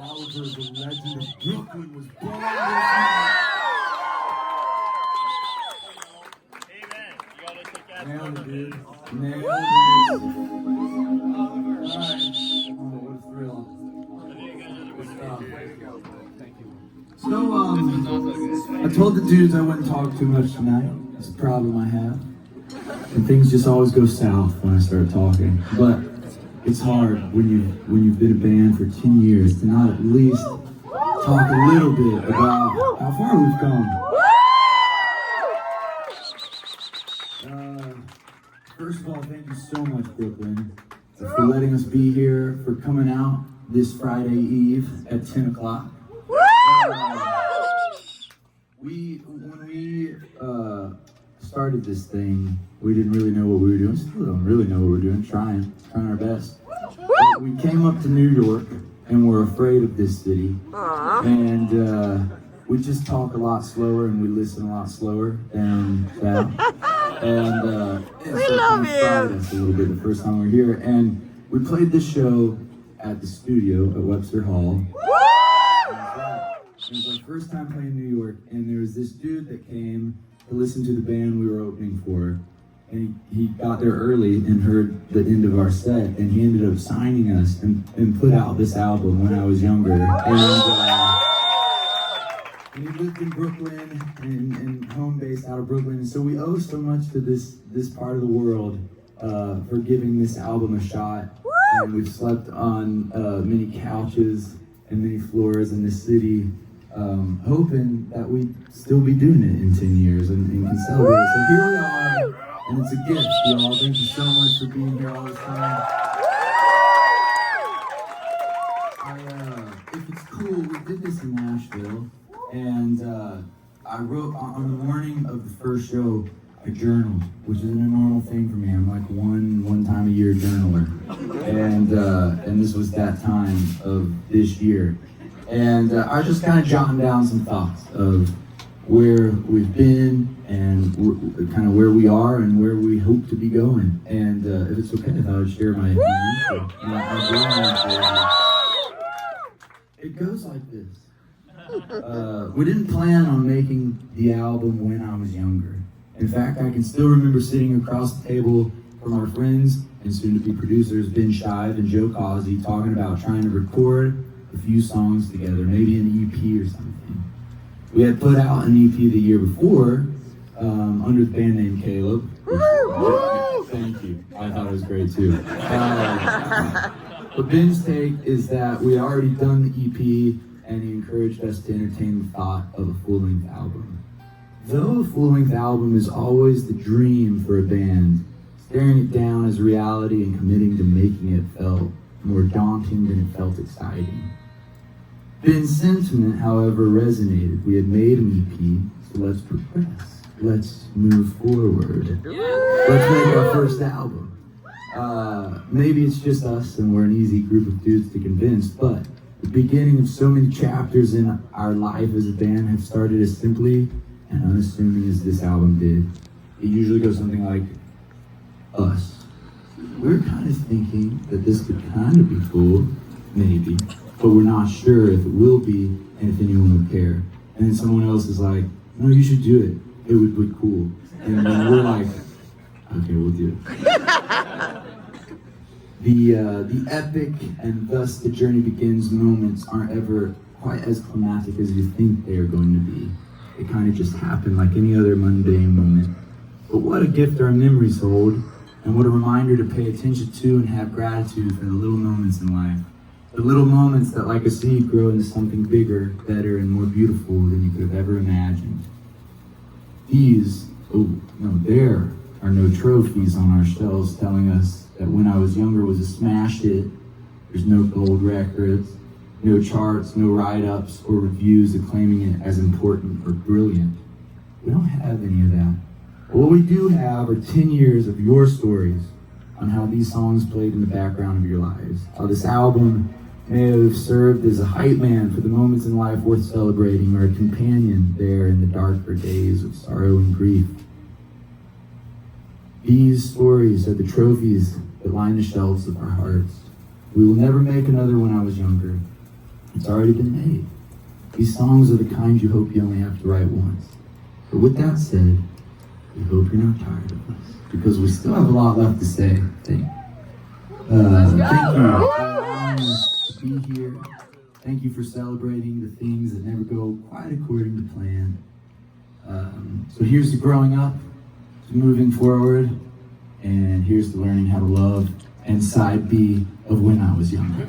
Oliver, the legend of Brooklyn, was born this night. Amen. You gotta take that. Nailed it, dude. Nailed it. Alright. Oh, what a thrill. Good stuff. So, I told the dudes I wouldn't talk too much tonight. It's a problem I have. And things just always go south when I start talking. But it's hard when you've been a band for 10 years to not at least talk a little bit about how far we've come. First of all, thank you so much, Brooklyn, for letting us be here, for coming out this Friday Eve at 10 o'clock. When we started this thing, we didn't really know what we were doing. Still don't really know what we're doing. Trying our best. But we came up to New York, and we're afraid of this city. And we just talk a lot slower, and we listen a lot slower than that. And we love you. Us a little bit the first time we were here, and we played this show at the studio at Webster Hall. It was our first time playing New York, and there was this dude that came to listen to the band we were opening for, and he got there early and heard the end of our set, and he ended up signing us and put out this album when I was younger. And he lived in Brooklyn and home base out of Brooklyn, and so we owe so much to this part of the world for giving this album a shot. And we've slept on many couches and many floors in this city, hoping that we'd still be doing it in 10 years and can celebrate it. So here we are, and it's a gift, y'all. Thank you so much for being here all this time. If it's cool, we did this in Nashville, and I wrote on the morning of the first show, I journaled, which isn't a normal thing for me. I'm like one time a year journaler, and this was that time of this year. And I was just kind of jotting down some thoughts of where we've been and kind of where we are and where we hope to be going. And if it's okay, I thought I'd share my intro. It goes like this. We didn't plan on making the album when I was younger. In fact, I can still remember sitting across the table from our friends and soon-to-be producers Ben Shive and Joe Causey talking about trying to record a few songs together, maybe an EP or something. We had put out an EP the year before under the band name Caleb. Thank you. I thought it was great too. But Ben's take is that we had already done the EP, and he encouraged us to entertain the thought of a full-length album. Though a full-length album is always the dream for a band, staring it down as reality and committing to making it felt more daunting than it felt exciting. Ben's sentiment, however, resonated. We had made an EP, so let's progress. Let's move forward. Let's make our first album. Maybe it's just us and we're an easy group of dudes to convince, but the beginning of so many chapters in our life as a band have started as simply and unassuming as this album did. It usually goes something like, us. We're kind of thinking that this could kind of be cool, maybe, but we're not sure if it will be and if anyone will care. And then someone else is like, no, you should do it. It would be cool. And then we're like, okay, we'll do it. The epic and thus the journey begins moments aren't ever quite as climatic as you think they are going to be. It kind of just happened like any other mundane moment. But what a gift our memories hold, and what a reminder to pay attention to and have gratitude for the little moments in life. The little moments that, like a seed, grow into something bigger, better, and more beautiful than you could have ever imagined. There are no trophies on our shelves telling us that When I Was Younger was a smash hit. There's no gold records, no charts, no write-ups or reviews acclaiming it as important or brilliant. We don't have any of that. But what we do have are 10 years of your stories on how these songs played in the background of your lives. How this album may have served as a hype man for the moments in life worth celebrating, or a companion there in the darker days of sorrow and grief. These stories are the trophies that line the shelves of our hearts. We will never make another When I Was Younger. It's already been made. These songs are the kind you hope you only have to write once. But with that said, we hope you're not tired of us, because we still have a lot left to say. Thank you for allowing us to be here. Thank you for celebrating the things that never go quite according to plan. So here's to growing up, to moving forward, and here's to learning how to love, and side B of When I Was Younger.